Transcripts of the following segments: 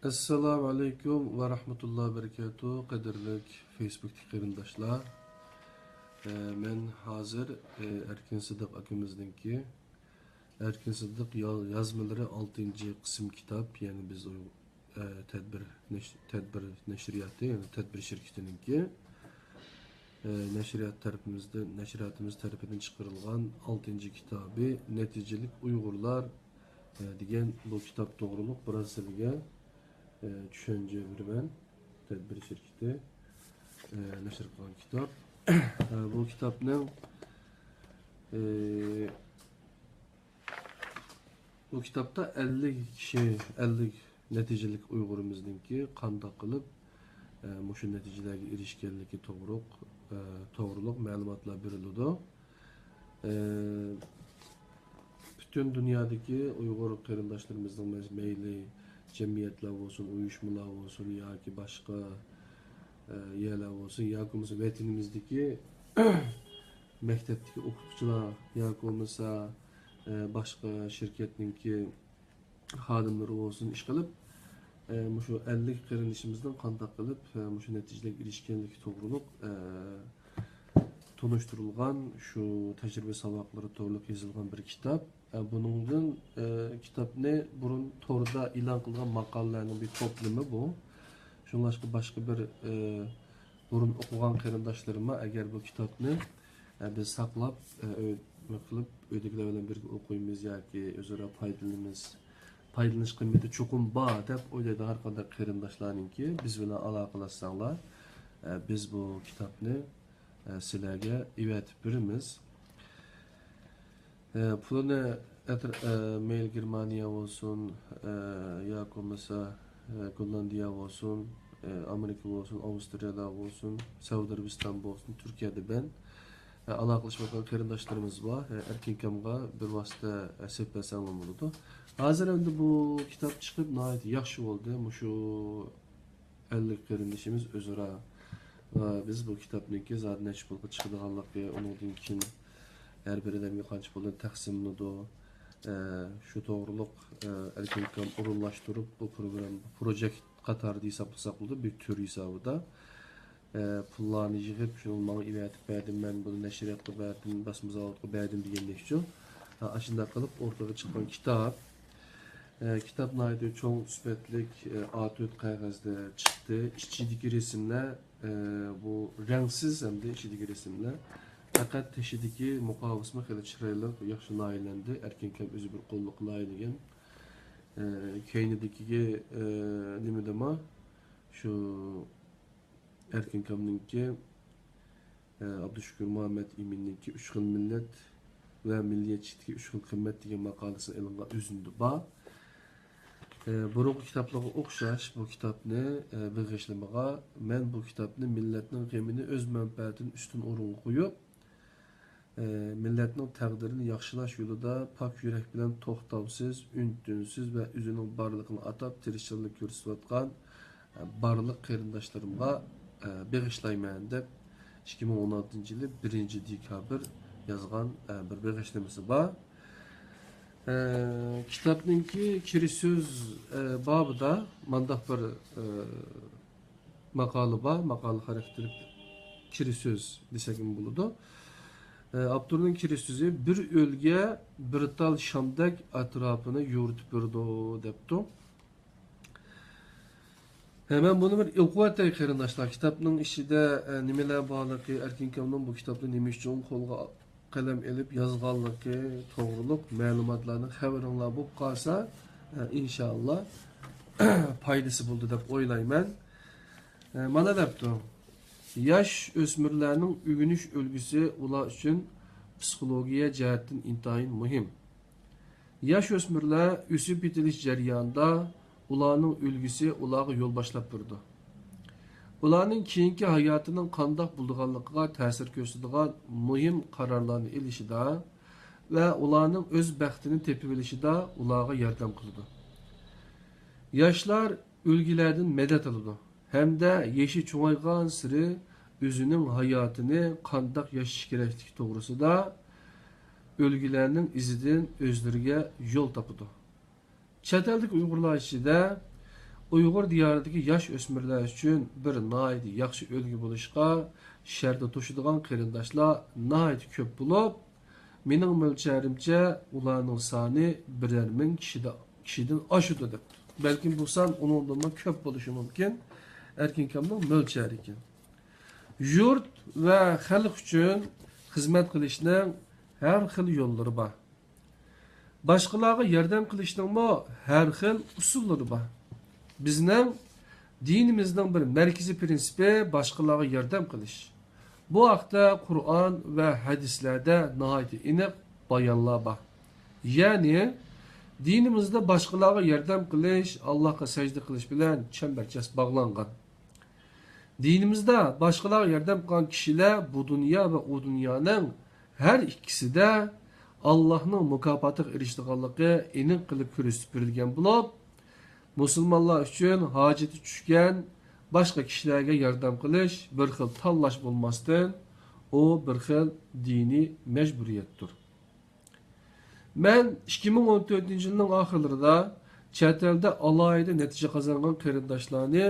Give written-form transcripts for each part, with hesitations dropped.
Assalamu alaikum ve rahmetullahi ve berekatuhu. Qadirlik Facebook'taki qarindoshlar. Men hazır Erkin Sıdık akimizdeki Erkin Sıdık yazmaları 6. kısım kitap, yani biz o tedbir neşriyatı, yani tedbir şirketininki neşriyatımız tarafından çıkarılgan 6. kitabı Neticelik Uygurlar degan bu kitap doğruluk Brasiliya düşünce bir tedbir şirketi neşr kılan kitap. Bu kitapның bu kitapta 50 kişi 50 neticelik Uygurumuzdaki qandaq qılıp muşu neticelerge erişkenligi toğruluk məlumatlar berildi. Bütün dünyadaki Uygur qarindaşlarımızın meyli cemiyetler olsun, uyuşmalar olsun, ya ki başka yerler olsun, ya ki mesela vatanımızdaki mektepteki okutçular, ya ki mesela başka şirketninki xadimleri olsun iş kılıp şu 50 qarindaşımızdan qandaq qılıp şu neticelik erişkenligi toğruluk tonuşturulgan şu tecrübe sabakları to'liq yazılgan bir kitap. Bunun kitap ne? Burun torda ilan kılgan makallarının bir toplumı bu. Şunlaşka başka bir burun okugan qarindaşlarıma eğer bu kitapni biz saklap kılıp ödekiler bilen bir okuyumuz yoki özara paydalanish qiymati cho'qim bor deb o'ylaydi har qanday qarindoshlarningki biz bilan aloqalashsanglar biz bu kitapni sizlarga ivetib beramiz. Pulini mail Germaniya olsun, ya mesela Gollandiya olsun, Amerika olsun, Avusturya'da olsun, Suudi Arabistan olsun, Türkiye'de ben aloqalashmoqdan qarindoshlarimiz var. Erkinkamga bir vosita seplasanglar bo'ladi. Hozir endi bu kitap chiqib nihoyat yaxshi bo'ldi. Mushu 50 qarindoshimiz o'zaro biz bu kitapniki zaten neçe pulga çıkıdığanlıqı, onundan keyin her bir adamga qancha puldan taqsimladi. Şu to'g'riliq Erkinkam urunlaştırıp bu program, bu projekt qatarida hisoplasak bo'ladi, bir tür hisobida. Pullarni yig'ib, shuni menga ivetib berdim, men buni nashriyatga berdim, basma zavodga berdim degandekchi. Ashunday qilib o'rtaga chiqqan kitap. Kitap naydı çok süpetlik A4 qog'ozda chiqdi. İçideki resimler bu renksiz hem de içideki resimler. Fakat teşideki muqavasma xeli chiroyli, yaxshi nayilendi. Erkinkam o'zi bir qo'lliq nayilagan. Keynidekiga nima dema? Şu Erkinkamninki Abdüşükür Muhammed İminninki 3 xil millet ve milliyetçilikka 3 xil qimmat degan maqolasini e'longa o'zindi bor. Burungi kitaplarga o'xshash bu kitapni bag'ishlamaga men bu kitapni millatning g'amini o'z manfaatidan ustun o'ringa qo'yib, millatning taqdirini yaxshilash yo'lida pok yurak bilan to'xtovsiz, un-tinsiz va o'zining borlig'ini atab tirishchilik ko'rsatayotgan barliq qarindoshlarimga bag'ishlayman deb 2016-yili 1-dekabr yozgan bir bag'ishlamasi bor. Kitapninki kiriş söz babıda mandaq bir maqalı var, maqalı xarakteri kiriş söz desegim buludu. Abdur'un kiriş sözü bir ölge bir tal şamdak atrafını yoğurtup durdu deptu. Hemen bunu bir ilkuvatay qarindoshlar kitapning ishida nimalar borligi, Erkinkamning bu kitapni nima uchun qo'lga kalem elip yazganlığı, toğruluk, məlumatlarını xəbərinlər bu qalsa inşallah paydası buldu deb oylayman. Mana depdi. Yaş ösmürlərinin ügünüş ölgüsü ular üçün psixologiya cəhətdən intayin mühim. Yaş ösmürlər üsüb bitiliş jarayonida ularning ölgüsü ularga yol başlap durdu. Ularning keyingi hayatının qandaq bulduğanlıqqa ta'sir ko'rsatadigan muhim qarorlarni ilishida va ularning o'z baxtini tepib olishida ularga yordam qiladi. Yoshlar o'lgilardan madad oladi hamda yeshi cho'ngaygan siri o'zining hayotini qandaq yashash kerakligi to'g'risida o'lgilarning izidan o'zlariga yo'l topadi. Chet eldagi Uyg'urlar ichida Uyghur diyoridagi yosh o'smirlar uchun bir nihoyat yaxshi ulgu bo'lishga shartda to'shadigan qarindoshlar nihoyat ko'p bo'lib, mening mo'lcharimcha ularning soni 1,000 kishidan oshadi deb. Balkim bu son uningdan ko'p bo'lishi mumkin. Erkinkamning mo'lchari ekan. Yurt va xalq uchun xizmat qilishning har xil yo'llari bor. Boshqalarga yordam qilishning har xil usullari bor. Bizning dinimizning bir markaziy prinsipi boshqalarga yordam qilish. Bu haqda Qur'on va hadislarda nihoyat aniq bayonlar bor. Ya'ni dinimizda boshqalarga yordam qilish, Allohga sajda qilish bilan chambarchas bog'langan. Dinimizda boshqalarga yordam qilgan kishilar bu dunyo va u dunyoning har ikkisida Allohning mukofotiga erishadiganligi aniq qilib ko'rsatib berilgan bo'lib, musulmonlar uchun hojati tushgan boshqa kishilarga yordam qilish bir xil tanlash bo'lmasdan, u bir xil diniy majburiyatdir. Men 2014-yilning oxirlarida chet elda alohida natija qozongan qarindoshlarni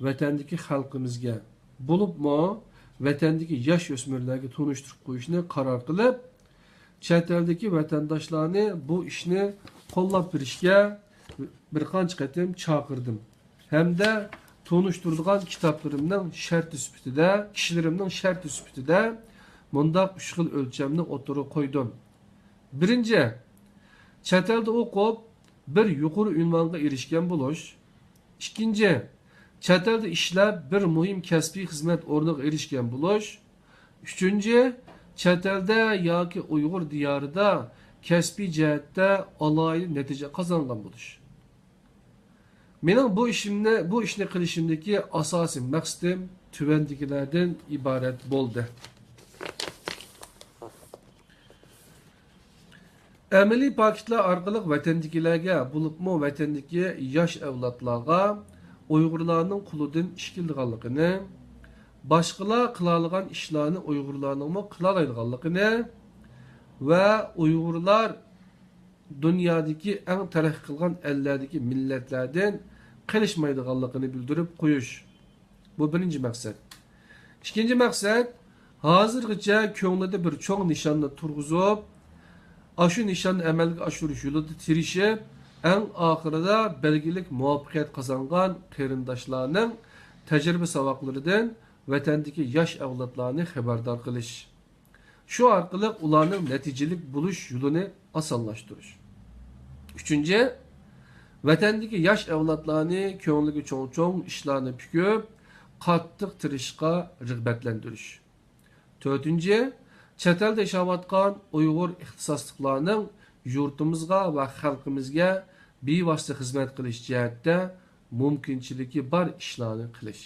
vatandagi xalqimizga, bo'libmi vatandagi yosh o'smirlarga tanishtirib qo'yishni qaror qilib, chet eldagi vatandoshlarni bu ishni qo'llab berishga bir qancha qatim chaqirdim. Hamda tanishtiradigan kitoblarimning sharti sifatida, kishilarimning sharti sifatida bundaq 3 xil o'lchamni o'tirib qo'ydim. Birinchi, chet elda o'qib bir yuqori unvonga erishgan bo'lish. Ikkinchi, chet elda ishlab bir muhim kasbiy xizmat o'rniga erishgan bo'lish. Uchinchi, chet elda yoki Uyg'ur diyorida kasbiy jihatda alohida natija qozongan bo'lish. Mening bu ishni qilishimdagi asosiy maqsadim tuvandagilardan iborat bo'ldi. Amaliy paketlar orqali vatandagilarga, bo'libmi vatandagi yosh avlodlarga Uyg'urlarning qulidan ish kelganligini, boshqalar qila olgan ishlarni Uyg'urlarning qila olganligini va Uyg'urlar dunyodagi eng taraqqiy qilgan ellardagi millatlardan qilishmaydiganligini bildirib qo'yish. Bu birinchi maqsad. Ikkinchi maqsad, hozirgacha ko'nglida bir cho'ng nishonni turg'izib, shu nishonni amalga oshirish yo'lida tirishib, eng oxirida belgilik muvaffaqiyat qozongan qarindoshlarning tajriba saboqlaridan vatandagi yosh avlodlarni xabardor qilish. Shu orqali ularning natijalik bo'lish yo'lini osonlashtirish. Uchinchi, vatandagi yosh avlodlarni ko'ngliga cho'ng ishlarni pukib, qattiq tirishga rag'batlantirish. To'rtinchi, chet elda yashayotgan Uyg'ur ixtisosliqlarning yurtimizga va xalqimizga bevosita xizmat qilish jihatda mumkinchiligi bor ishlarni qilish.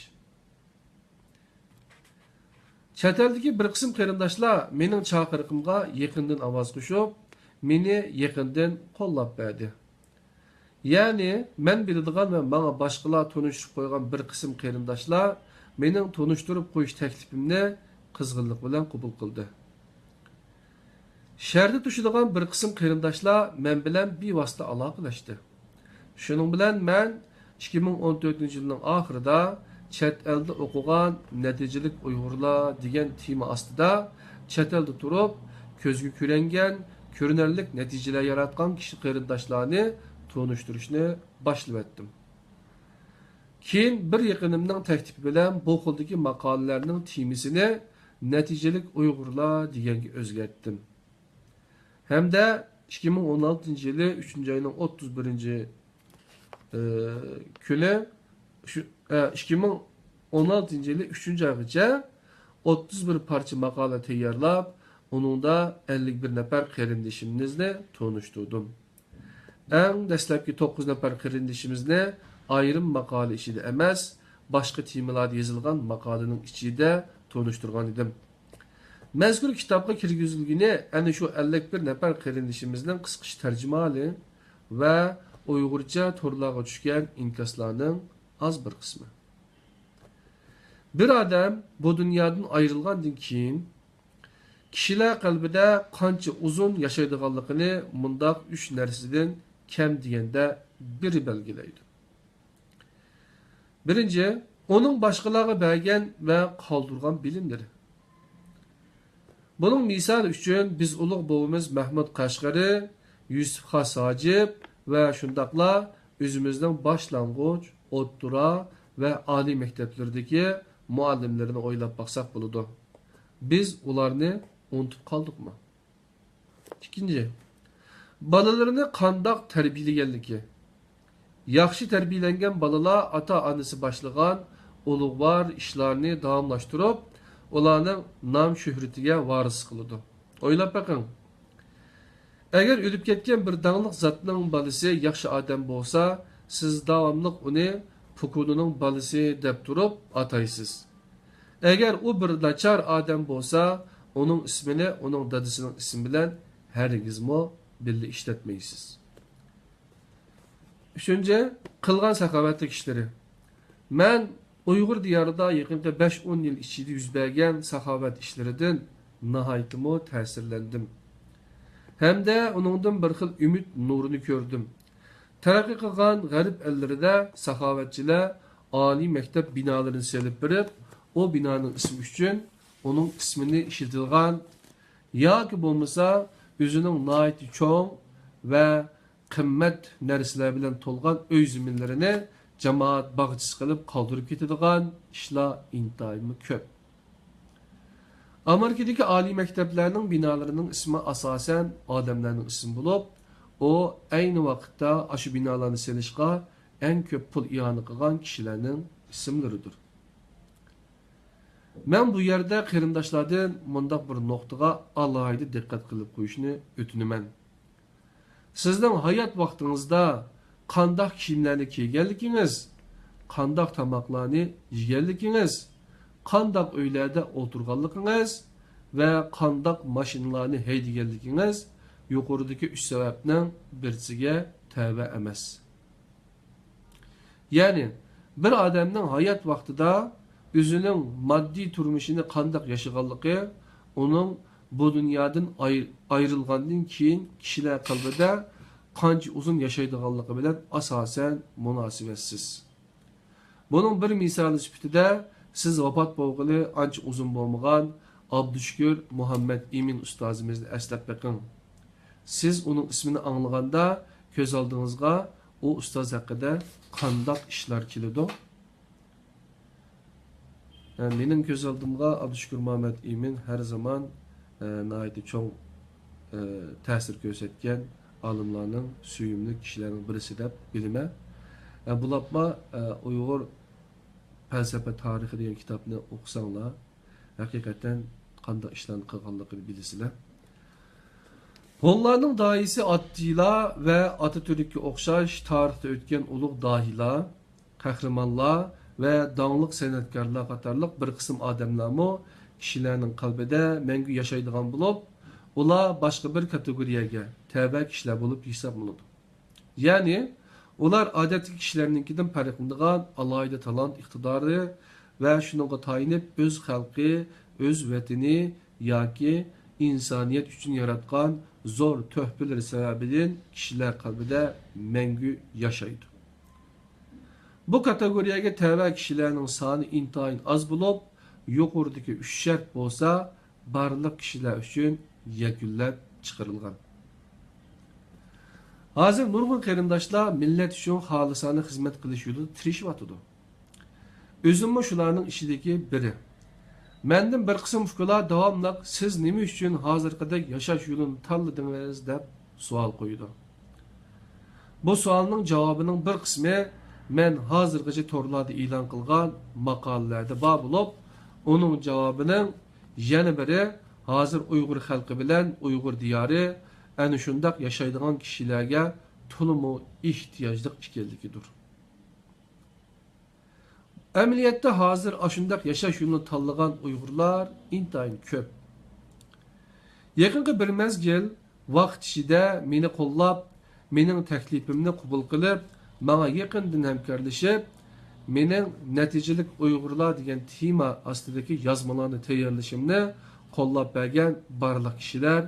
Chet eldagi bir qism qarindoshlar mening chaqiriqimga yaqindan ovoz qo'shib, meni yaqindan qo'llab berdi. Ya'ni men biladigan va menga boshqalar tanishtirib qo'ygan bir qism qarindoshlar mening tanishtirib qo'yish taklifimni qizg'inlik bilan qabul qildi. Shartda tushadigan bir qism qarindoshlar men bilan bevosita aloqalashdi. Shuning bilan men 2014-yilning oxirida chet elda o'qigan natijalik Uyg'urlar degan tema ostida chet elda turib, ko'zga ko'ringan, ko'rinarli natijalar yaratgan kishi qarindoshlarni tanishtirishni boshlab etdim. Keyin bir yaqinimning taklifi bilan bu xildagi maqolalarning temasini natijalik Uyg'urlar deganga o'zgartdim. Hamda 2016-yili 3-oyning 31-kuni 2016-yili 3-oygacha 31 parcha maqola tayyorlab, uningda 51 nafar qarindoshimizni tanishtirdim. Eng dastlabki 9 nafar qarindishimizni ayrim maqola ichida emas, boshqa temalarda yozilgan maqolaning ichida tanishtirgan edim. Mazkur kitobga kirgizilgani ana shu 51 nafar qarindishimizning qisqacha tarjimali va Uyg'urcha torlarga tushgan inkaslarning az bir qismi. Bir odam bu dunyodan ayrilgandan keyin kishilar qalbida qancha uzun yashaydiganligini mundaq 3 narsadan kam deganda biri belgilaydi. Birinci, onun başkalarına bergen ve kaldırgan bilimleri. Bunun misal üçün biz uluq boğumuz Mahmud Kaşgari, Yusuf Xas Hacip ve şundakla özümüzden başlangıç, ottura ve ali mekteplerdeki muallimlerini oylap baksak buludu. Biz ularını unutup kaldık mı? İkinci, balalarını kandak terbiyeleyenliki. Yaxşı terbiyelengen balalar ata-anası başlagan ulug'var işlerini davamlaştırıp, ularning nam şöhretiga varis qiladi. O'ylab bakın. Eğer ölüp ketken bir dağlık zatning balası yaxşı adam bolsa, siz davamlıq uni pukununing balası deb turib ataysız. Eğer o bir načar adam bolsa, onun ismini onun dadısının ismi bilan hergizmo birli işletmeysiz. Üçüncü, kılgan sakavetlik işleri. Ben Uygur diyarında yakında 5-10 yıl içinde yüz bergen sahavet işlerinden nahaytımı tesirlendim. Hem de onundan bir xil ümit nurunu gördüm. Terakki kılgan garip ellerinde sahavetçiler Ali mektep binalarını selip verip, o binanın ismi üçün onun ismini işitilgan, ya ki bulmasa özünün naiti çoğun ve kımmet nersiler bilen tolgan öy zimminlerini cemaat bağçısı kılıp kaldırıp ketadigan işler intayımı köp. Amerika'daki Ali mekteplerinin binalarının ismi asasen adamlarının ismi bulup, o aynı vakitte aşı binalarını selişka en köp pul iyanı kılan kişilerinin isimleridir. Ben bu yerde kırındaşlardan mundaq bir noktaga alayda dikkat kılıp koyuşunu ötünümen. Sizden hayat vaktinizde kandak kiyimlerini kiygenlikiniz, kandak tamaklarını yiyenlikiniz, kandak öylerde oturganlıkınız ve kandak maşinlarını heydigenlikiniz yukarıdaki üç sebepten birisiga tövbe emez. Yani bir adamın hayat vaktida özünün maddi turmuşunu kandak yaşaganlığı onun bu dünyadan ayrılgandan keyin kişiler kalbide qancha uzun yaşaydiganlığı bilen asasen münasibetsiz. Bunun bir misali sübtide siz vafat bolğuly ancha uzun bolmagan Abdüşkür Muhammed Emin ustazimizni eslep bakın. Siz onun ismini anlaganda göz aldığınızga o ustaz hakkında kandak işler kilido. Yani benim göz aldığımga Abdüşkür Muhammed Emin her zaman nahayeti çok tesir göstergen alimlarning suyumli kişilerin birisi deb bilime. Bulapma Uyghur felsefe tarihi degan kitapni o'qisanglar, hakikaten qanday ishlarni qilganligini bilasizlar. Onlarning daisi Attila ve Atatürk'e o'xshash tarixda o'tgan ulug' dahilar, qahramonlar ve dağlık san'atkorlar qatorliq bir qism odamlarmi kishilarning qalbida mangu yashaydigan bo'lib, ular boshqa bir kategoriyaga tavba kishilar bo'lib hisoblanadi. Ya'ni ular odatdagi kishilarninkidan farqlanadigan alohida talant iqtidori va shunga tayinib o'z xalqi, o'z vatani yoki insoniyat uchun yaratgan zo'r tuhfalar sababidan kishilar qalbida mangu yashaydi. Bu kategoriyaga tavba kishilarning soni intayin az bo'lib, yuqoridagi 3 shart bo'lsa, barliq kishilar uchun yakunlab chiqarilgan. Hozir nurg'un qarindoshlar millat uchun xolisona xizmat qilish yo'lida tirishyotidu. O'zimmi shularning ishidagi biri. Mendan bir qism fuqarolar davomli siz nima uchun hozirgidek yashash yo'lini tanladingiz deb savol qo'ydi. Bu savolning javobining bir qismi men hozirgacha torlarda e'lon qilgan maqolalarda bor bo'lib, uning javobining yana biri hozir Uyg'ur xalqi bilan Uyg'ur diyori ana shundaq yashaydigan kishilarga to'liq ehtiyojli ekanligidir. Amaliyotda hozir ashundaq yashash yo'lini tanlagan Uyg'urlar intayin ko'p. Yaqinqi bir mezgil vaqt ichida meni qo'llab, mening taklifimni qabul qilib, menga yaqindan hamkorlashib, mening natijalik Uyg'urlar degan tema ostidagi yozmalarni tayyorlashimni qo'llab bergan barliq kishilar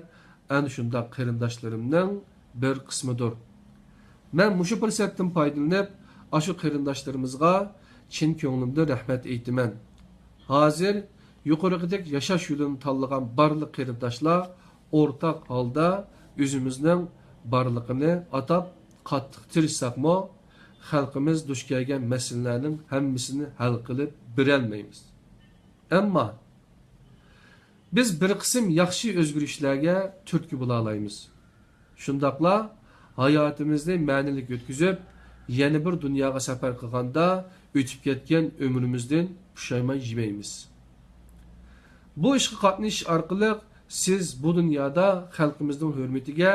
ana shundaq qarindoshlarimning bir qismidir. Men mushu fursatdan foydalanib, ashu qarindoshlarimizga chin ko'nglimda rahmat aytaman. Hozir yuqorqidek yashash yo'lini tanlagan barliq qarindoshlar o'rtaq holda o'zimizning barlig'ini atab qattiq tirishsaqmi, xalqimiz duch kelgan masalalarning hammasini hal qilib berolmaymiz. Ammo biz bir qism yaxshi o'zgarishlarga turtki bo'la olamiz. Shundaqla hayotimizni ma'nilik o'tkazib, yana bir dunyoga safar qilganda o'tib ketgan umrimizdan pushaymon yemaymiz. Bu ishga qatnashish orqali siz bu dunyoda xalqimizning hurmatiga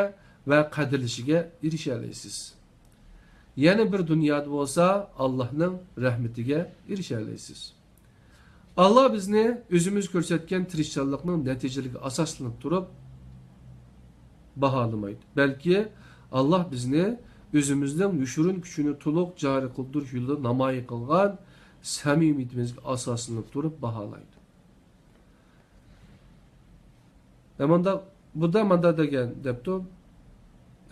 va qadrlashiga erisha olasiz. Yana bir dunyoda bo'lsa, Allohning rahmatiga erisha olasiz. Allah bizni o'zimiz ko'rsatgan tirishchanlikning natijasiga asoslanib turib baholamaydi. Balki Allah bizni o'zimizning yushurun kuchini to'liq joriy qildirish yo'lida namoyon qilgan samimiyatimizga asoslanib turib baholaydi. Bu da manda degan debdi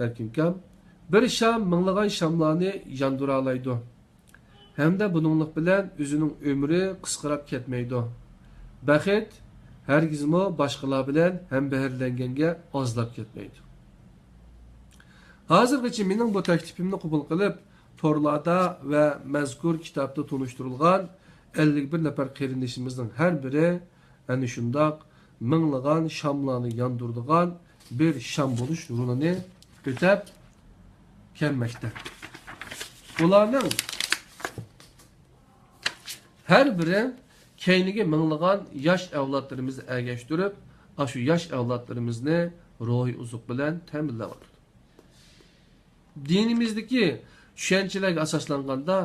Erkinkam. Bir sham minglagan shamlarni yondira oladi. Hamda buninglik bilan o'zining umri qisqarib ketmaydi. Baxit hargizmo boshqalar bilan hambaharlanganga ozlab ketmaydi. Hozirgacha mening bu taklifimni qabul qilib, torlarda va mazkur kitobda tunishtirilgan 51 nafar qarindishimizning har biri ana shundoq minglagan shamlarni yondirdigan bir sham bo'lish rolini o'tab kelmoqda. Ularning her biri keyniga minglagan yosh avlodlarimizni ergashtirib, shu yosh avlodlarimizni ruhiy uzuq bilan ta'minlayapti. Dinimizdagi tushunchalarga asoslanganda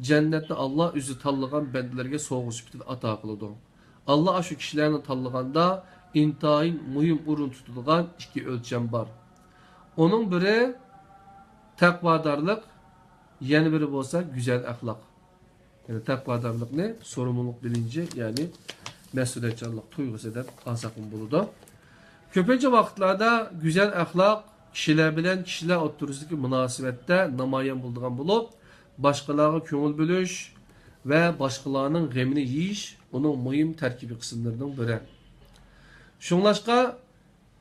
jannatni Alloh o'zi tanlagan bandalarga sovg'a sifatida ato qiladi. Alloh shu kishilarni tanlaganda intayin muhim o'rin tutilgan ikki o'lcham bor. Onun biri taqvodorlik, yana biri bo'lsa go'zal axloq. Yani taqvodorlikni sorumluluk bilinci, yani mas'uliyatchanlik tuyg'usi deb alsak bo'ladi. Ko'pincha vaqtlarda go'zal axloq kishilar bilan kishilar o'rtasidagi munosabatda namoyon bo'ladigan bo'lib, boshqalarga ko'ngil bo'lish va boshqalarning g'amini yeyish uning muhim tarkibiy qismlaridan biri. Shunlashqa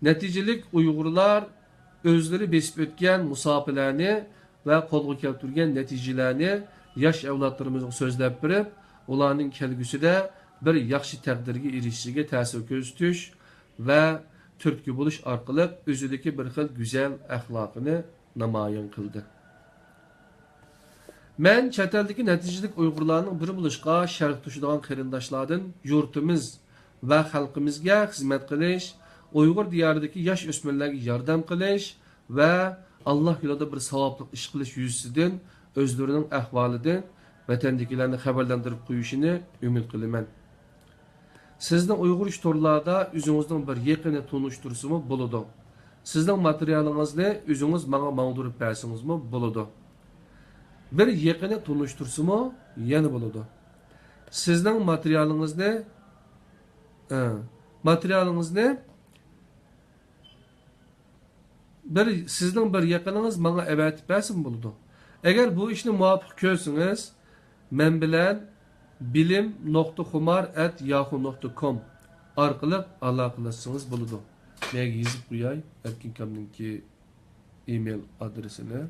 natijalik Uyg'urlar o'zlari besib o'tgan musofalarni va qo'lga keltirgan natijalarni yosh avlodlarimizga so'zlab berib, ularning kelgusida bir yaxshi taqdirga erishishiga ta'sir ko'rsatish va turtki bo'lish orqali o'zidagi bir xil go'zal axloqini namoyon qildi. Men chet eldagi natijalik Uyg'urlarning biri bo'lishga sharq tushadigan qarindoshlardan yurtimiz va xalqimizga xizmat qilish, Uyg'ur diyoridagi yosh o'smirlarga yordam qilish va Alloh yo'lida bir savobli ish qilish yuzasidan o'zlarining ahvolidan vatandagilarni xabarlantirib qo'yishini umid qilaman. Sizning Uyg'ur ish torlarida o'zingizning bir yaqini tunishtirsimi bo'ladi. Sizning materialingizni o'zingiz menga ma'lumot bersingizmi bo'ladi. Bir yaqini tunishtirsimi yana bo'ladi. Sizning materialingizni sizning bir yaqininiz menga avatib bersin bo'ladi. Agar bu ishni muvofiq ko'rsangiz, men bilan bilim.xumar@yahoo.com orqali aloqalashingiz bo'ladi. Men yozib qo'yay Erkinkamninki email adresini.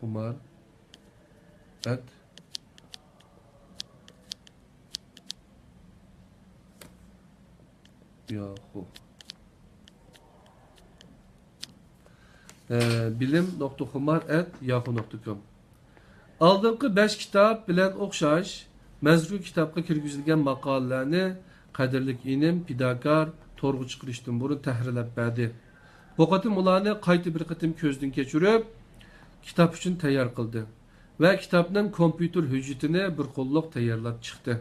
Umar at Yahoo bilim.xumar@yahoo.com Aldığımki 5 kitap bilen o'xshash mazkur kitapga kirgizilgan maqolalarni qadrlik inim Pidakar to'rg'i chiqarishdan burun tahrirlab berdi. Bu qatim ularni qayta bir qatim ko'zdan kechirib kitap uchun tayyor qildi va kitobning kompyuter hujjatini bir qo'lliq tayyorlab chiqdi.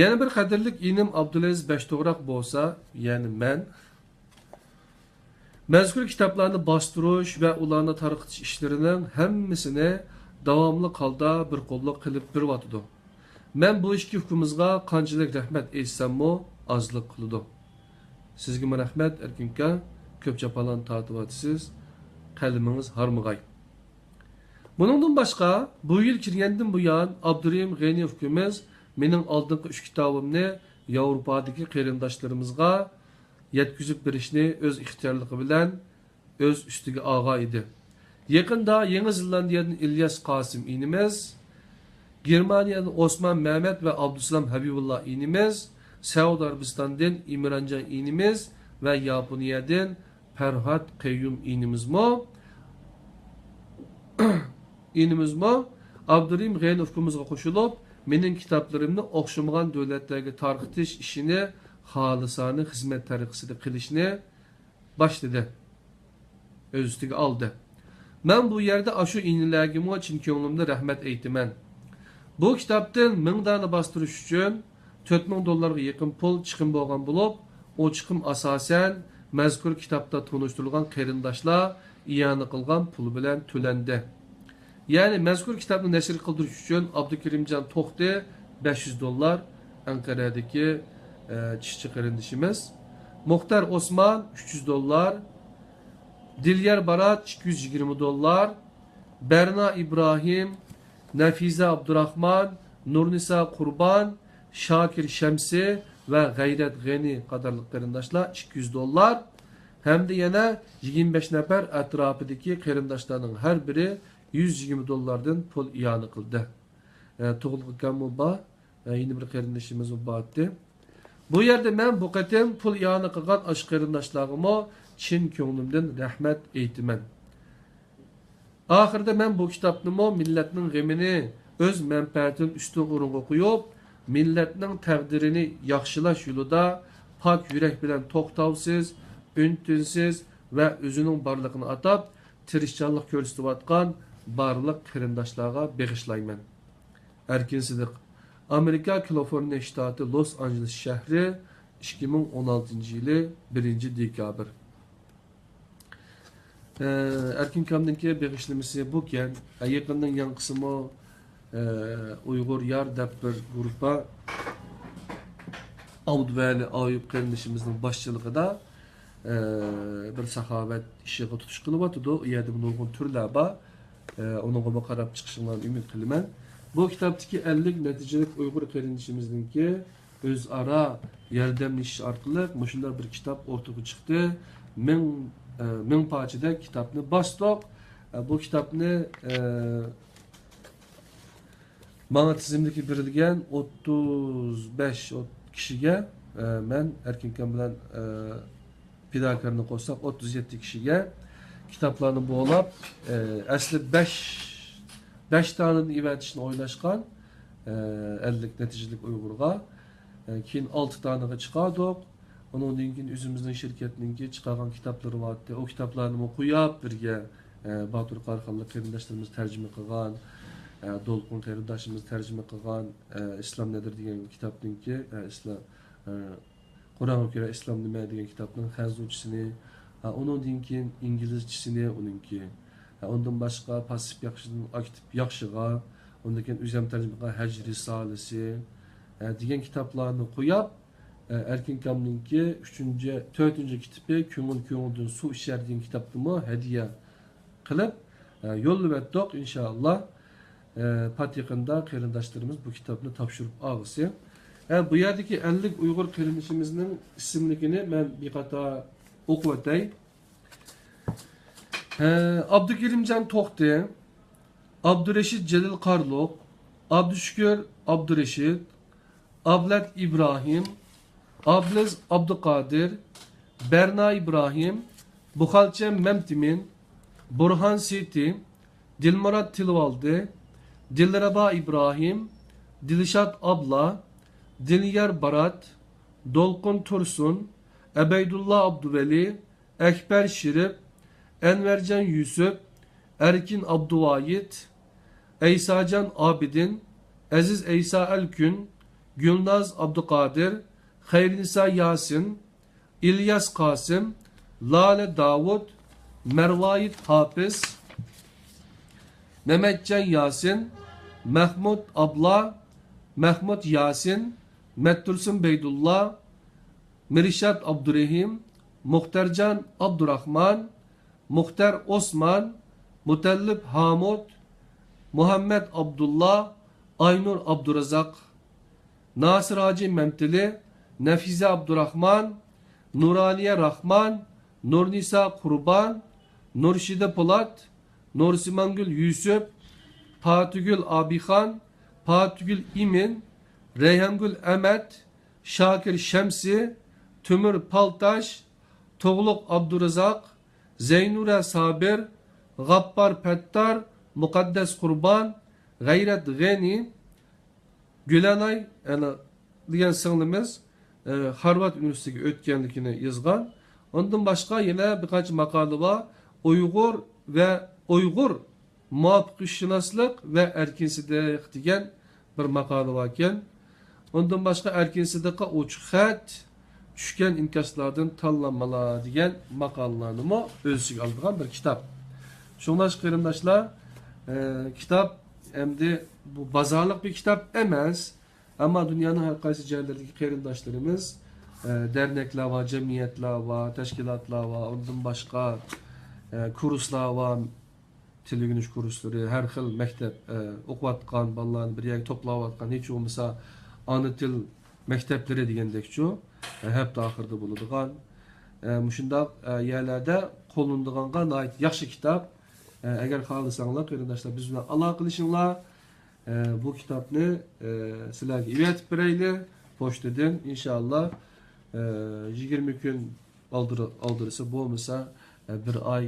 Yana bir qadrlik inim Abdulaziz Bashto'g'roq bo'lsa, ya'ni men mazkur kitoblarni bostirish va ularni tarqatish ishlarining hammasini davomli holda bir qo'lliq qilib beryotdi. Men bu iki hukumumuzga qanchalik rahmat aytsammo ozlik qiladi. Sizga rahmat Erkinka, ko'p japalan tortyapsiz. Qalbingiz harmag'ay. Buningdan boshqa, bu yil kirgandan buyon Abdurahim G'aniyev ukamiz mening oldingi 3 kitobimni Yevropadagi qarindoshlarimizga yetkazib berishni o'z ixtiyorligi bilan o'z ustiga olgan edi. Yaqinda Yangi Zelandiyadan İlyas Qasim inimiz, Germaniyadan Osman Mehmet ve Abdüsselam Habibullah inimiz, Saudiya Arabistan'dan İmrancan inimiz ve Yaponiyadan Ferhat Qayyum inimizmi Abdurahim G'aniyev ukamizga qo'shilib, mening kitoblarimni o'xshamagan davlatlarga tarqitish ishini xolisona xizmat tariqasida qilishni boshladi. O'z ustiga oldi. Men bu yerda ashu inilarga chin ko'nglimda rahmat aytaman. Bu kitobdan 1000 dona bostirish uchun $4000 yaqin pul chiqim bo'lgan bo'lib, o chiqim asosan mazkur kitobda tanishtirilgan qarindoshlar iyona qilgan pul bilan to'landi. Yani mazkur kitobni nashr qildirish uchun Abdukerimjon To'xti $500, Ankara'dagi tishchi qarindishimiz, Muxtar Osman $300, Dilyar Barat $220, Berna İbrahim, Nafiza Abdurrahman, Nurnisa Qurban, Şakir Şemsi ve Gayret G'ani qatorliq qarindoshlar $200, hem de yana 25 nefer etrafındaki qarindoshlarning her biri $120'dan pul iyona qildi. Tug'ilgan bo'lba, yeni bir qarindoshimiz bo'ldi. Bu yerde men bu qatim pul iyona qilgan ash qarindoshlarga chin ko'nglimdan rahmat aytaman. Oxirida men bu kitobni millatning g'amini o'z manfaatining ustun o'ringa qo'yib, millatning taqdirini yaxshilash yo'lida pok yurak bilan to'xtovsiz, untinsiz va o'zining borlig'ini atab tirishchanlik ko'rsatayotgan barliq qarindoshlarga bag'ishlayman. Erkin Sidiq, Amerika Kaliforniya shtati Los Angeles shahri, 2016 yili 1 dekabr. Erkin Kam'daki bag'ishlamasi bu ekan. Yaqindan yan qismi Uyg'ur Yar deb bir guruhga Avduvali Ayub qarindishimizning boshchiligida bir saxovat ishiga tutish qilyapti. U yerda nurg'un turlar bor. Onunla qarab chiqishinglarni umid qilaman. Bu kitobdagi 50 natijalik Uyg'ur qarindishimizningki o'zaro yordamlashish orqali shunday bir kitob o'rtaga chiqdi. 1000 parchada kitobni bosdik. Bu kitobni bana tizimdagi berilgan 35 kishiga, men Erkinkam bilan pidakarni qo'shsak 37 kishiga kitaplarını bo'lab, asli 5 tane'ni ivetishni o'ylashgan 50 neticelik Uyg'urga, keyin 6 tane'ga chiqardik. Ondan keyin o'zimizning shirkatninki chiqargan kitoblari vardı. O kitaplarni o'qib birga Batur Qarxonli qarindoshlarimiz tarjima qilgan, Dolqun qarindoshimiz tarjima qilgan İslam nedir degan kitobninki, İslam Qur'onga ko'ra islom nima degan kitobning xanzuvchisini, onun keyin İngilizcesini onunki, ondan başqa pasif yaxshidan aktiv yaxshiga, ondan keyin o'zim tarjima qilgan Haj risolasi degan kitoblarni qo'yib, Erkinkamninki 4-cü kitobi ko'ngildan suv ichar degan kitobni hadiya qilib yo'llatdik inshaalloh. Pat yaqinda qarindoshlarimiz bu kitobni topshirib olsa. Bu yerdagi 50 Uyg'ur qarindishimizning ismligini men bir qator o'qib o'tay. Abdukerimjon To'xti, Abdurashid Celil Qarloq, Abdüşkür Abdurashid, Ablat İbrahim, Ablaz Abduqadir, Berna İbrahim, Bukhalcem Memtimin, Burhan Siti, Dilmurat Tilvaldi, Dilraba İbrahim, Dilşat Abla, Dilyar Barat, Dolqun Tursun, Ebeydullah Abduveli, Ekber Şirip, Envercan Yusuf, Erkin Abduvayit, Eysacan Abidin, Aziz Eysa Elkün, Gülnaz Abduqadir, Hayrnisa Yasin, İlyas Kasım, Lale Davud, Mervayit Hafiz, Mehmetcan Yasin, Mahmud Abla, Mahmud Yasin, Mettursun Beydullah, Mirişat Abdurrahim, Muhtercan Abdurrahman, Muhter Osman, Mutellip Hamud, Muhammed Abdullah, Aynur Abdurazak, Nasır Hacı Memtili, Nefize Abdurrahman, Nuraniye Rahman, Nurnisa Kurban, Nurşide Polat, Nursimangül Yusuf, Fatügül Abihan, Fatügül İmin, Reyhangül Emet, Şakir Şemsi, Tümür Paltaş, Toğluk Abdurazak, Zeynure Sabir, Gappar Pettar, Mukaddes Kurban, Gayret Geni, Gülenay degan singlimiz Harvard Üniversitesiga o'tganligini yozgan. Ondan başqa yana birkaç maqoli bor. Uyg'ur muvaffaqiyatşünaslik ve erkin sidiq degan bir maqoli bor ekan. Ondan başqa erkin sidiqqa ochiq xat tushgan inkaslardan tanlanmalar degan maqolalarni o'z ichiga olgan bir kitob. Shunday qarindoshlar, kitap endi bu bozorlik bir kitap emas, ama dünyanın her qaysi joylaridagi qarindoshlarimiz derneklar var, cemiyetler var, teşkilatlar var, ondan başqa kurslar var, til o'rganish kurslari, har xil maktab o'qiyotgan bolalarni bir yerga to'playotgan, hech bo'lmasa ana til maktablari degandekchu hafta oxirida bo'ladigan shundoq yerlarda qo'llanadigan yaxshi kitob. Agar xohlasanglar qarindoshlar, biz bilan aloqa qilishinglar. Bu kitapni sizlarga ivetib berayli pochtadan inshaalloh 20 kun oldirsa bo'lmasa bir oy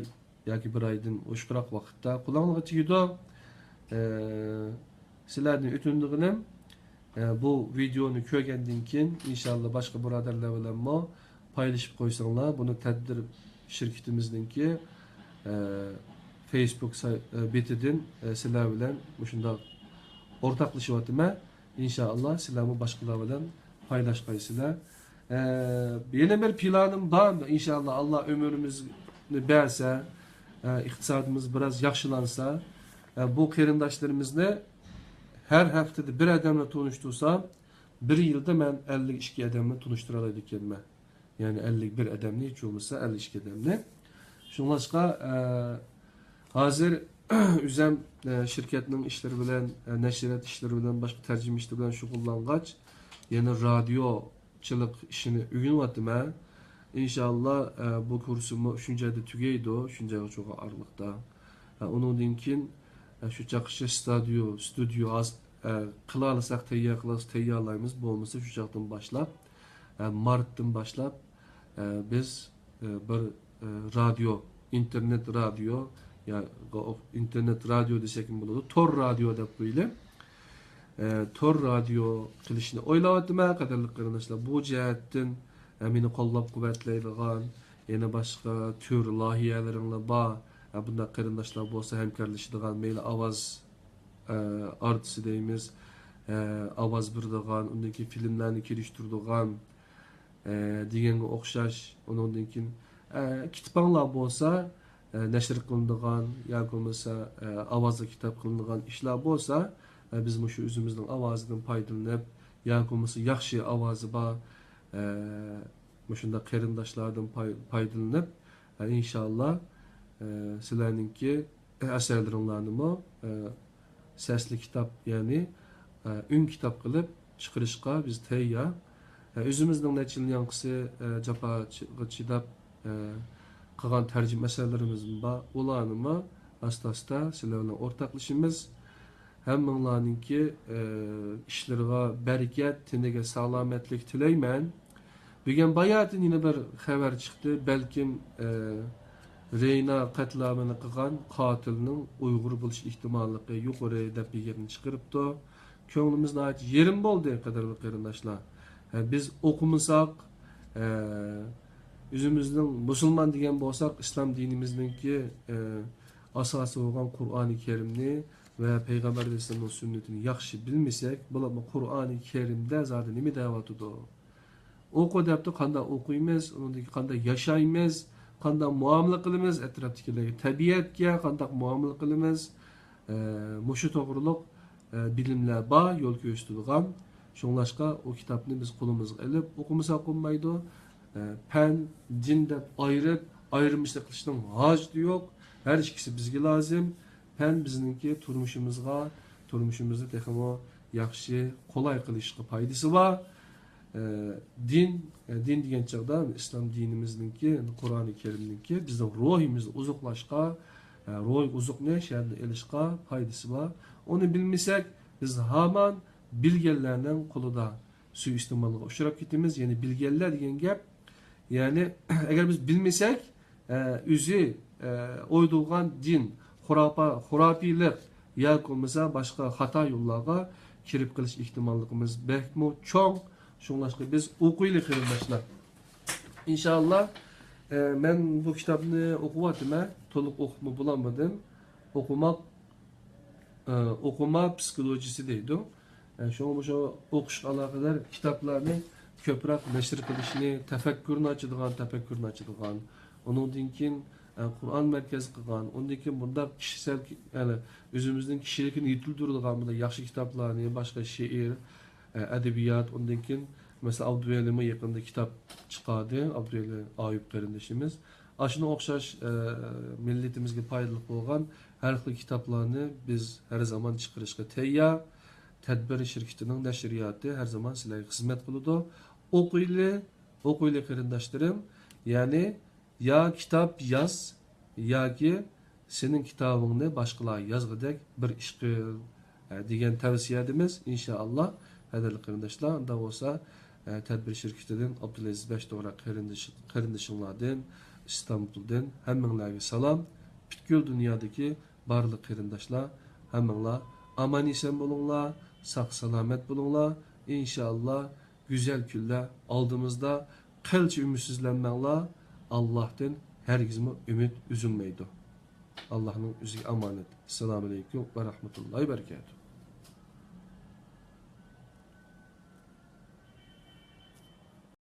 yoki bir oydan oshiqroq vaqtda qo'lingizga tegadi. Sizlarning o'tindig'inim bu videoni ko'rgandan keyin inshaalloh boshqa birodarlar bilan paylaşıp qo'ysanglar, buni tadbir shirkatimizningki Facebook betidan sizlar bilan shunday ortaklaşıvatıma inşallah silahımı başkalar bilen paylaşmaysılar. Yeni bir planım var. İnşallah Allah ömrümüzü verse, iktisadımız biraz yaxşılansa, bu qarindoshlarimizni her haftada bir adamla tanıştırsam, bir yılda ben 52 adamla tanıştıralaydı ekanman. Yani 51 adamni hiç olmasa 52 adamni. Şunlaşqa hazır Üzem şirketinin işleri bilen, neşret işleri bilen, başka tercüme işleri bilen şug'ullangaç, yani radyochilik işini o'rganyaptim. İnşallah bu kursumu 3. ayda tugaydi, 3. ayga cho'g'i aralıqda. Undan keyin shu chaqishcha studio qila olsak tayyorlaymiz, bo'lmasa shu chaqdan boshlab, martdan boshlab biz bir radyo, internet radyo, ya internet radyo desek mi bo'ladi, tor radyo deb qo'yilib, tor radyo qilishni o'ylayaptim. Qadrli qarindoshlar, bu jihatdan meni qo'llab-quvvatlaydigan yana boshqa tür loyihalaringlar bor. Bunday qarindoshlar bo'lsa, hamkorlashadigan, mayli ovoz artisti deymiz, ovoz beradigan, undan keyin filmlarni kelishtiradigan deganga o'xshash, undan keyin kitoblar bo'lsa, nashr qilinadigan yoki bo'lmasa ovozli kitob qilinadigan ishlar bo'lsa, biz shu o'zimizning ovozidan foydalanib yoki bo'lmasa yaxshi ovozi bor shunday qarindoshlardan foydalanib inshaalloh sizlarningki asarlaringlarni sesli kitob, ya'ni ün kitob qilib chiqarishga biz tayyor. O'zimizning necha yanqisi jafoga chidab qilgan tercüme eserlerimiz var. Ulanımı asta sizler bilan ortaklaşımız. Hammalarninki işlerine bereket, tiniga salomatlik tilayman. Bugun bayatın yine bir xabar chiqdi. Belkim Reyna qatlamini qilgan qotilning Uyg'ur bo'lish ehtimolliqi yuqori deb yerini chiqaribdi. Ko'nglimizda yerim bo'ldi, qadrli qarindoshlar. Biz o'qimasak, özümüzün Müslüman degan bo'lsak, islom dinimizningki asosi bo'lgan Qur'oni Karimni va Payg'ambar alayhisolamning sunnatini yaxshi bilmasak, bularni Qur'oni Karimda zodi nima deyapti? O'qi debdi, qanday o'qiymiz, undan qanday yashaymiz, qanday muomala qilamiz, atrofdagilarga, tabiatga qanday muomala qilamiz, mushu to'g'riliq bilimler ba yol gösterdiğim. Şonlaşka o kitapını biz kolumuzga alıp okumasa olmaydı. Pen, din dep ayrılmışlık kılışının hacı yok. Her ikisi bizge lazım. Pen bizninki turmuşumuzda texmo yaxshi, kolay kılışka paydası var. Din degan chaqda islom dinimizniki, Qur'oni Kerimniki bizning ruhimizni uzuqlashga, ruh uzuqni sharni elishga foydasi bor. Onu bilmasak biz hamon bilganlarning qo'lida suiiste'molga uchrab ketamiz. Ya'ni bilganlar degan gap, ya'ni agar biz bilmasak, o'zi o'ydigan din, xurofiylik yoki bo'lmasa boshqa xato yo'llarga kirib qilish ehtimolligimiz bekmi cho'ng. Şunlaşkı biz okuyla kırılmışlar. İnşallah ben bu kitabını okumadım. Toluk okuma bulamadım. Okuma psikolojisi deydi. Şu okuş alakadar kitaplarını köprak neşir kılışını, tefekkürünü açıdığan. Onun dinkin Kur'an merkezi kılgan. Onun dinkin bunda kişisel, yani özümüzün kişilikini yitildirilen bunda yaxşı kitaplarını, başka şiir, edebiyat, ondan keyin mesela Abdüvelim'e yakında kitap çıkardı. Abdüvelim Ayıp kardeşimiz. Aşına okşaş milletimizge faydalı olan her xil kitaplarını biz her zaman çıkarışga tayyor. Tedbir şirketinin neşriyatı her zaman sizlerge hizmet kılıdı. Okuyla kardeşlerim. Yani ya kitap yaz ya ki senin kitabını başkalar yazgıdek bir iş kıl degan tavsiye edimiz. İnşallah Hədərli qardaşlar, da olsa tədbir şirketinden Abdülaziz Bəşdoğra qardaşlardan, İstanbul'dan həmminlərə salam. Bütkül dünyadaki barlıq qardaşlar, həmminlər aman isen bulunlar, sağ salamet bulunlar. İnşallah güzel günlər aldığımızda qilçə ümitsizlənməklər, Allah'tan hergizmə ümid üzülməydi. Allah'ın üzüge emanet. Esselamu Aleyküm ve Rahmetullahi ve Berekatuhu.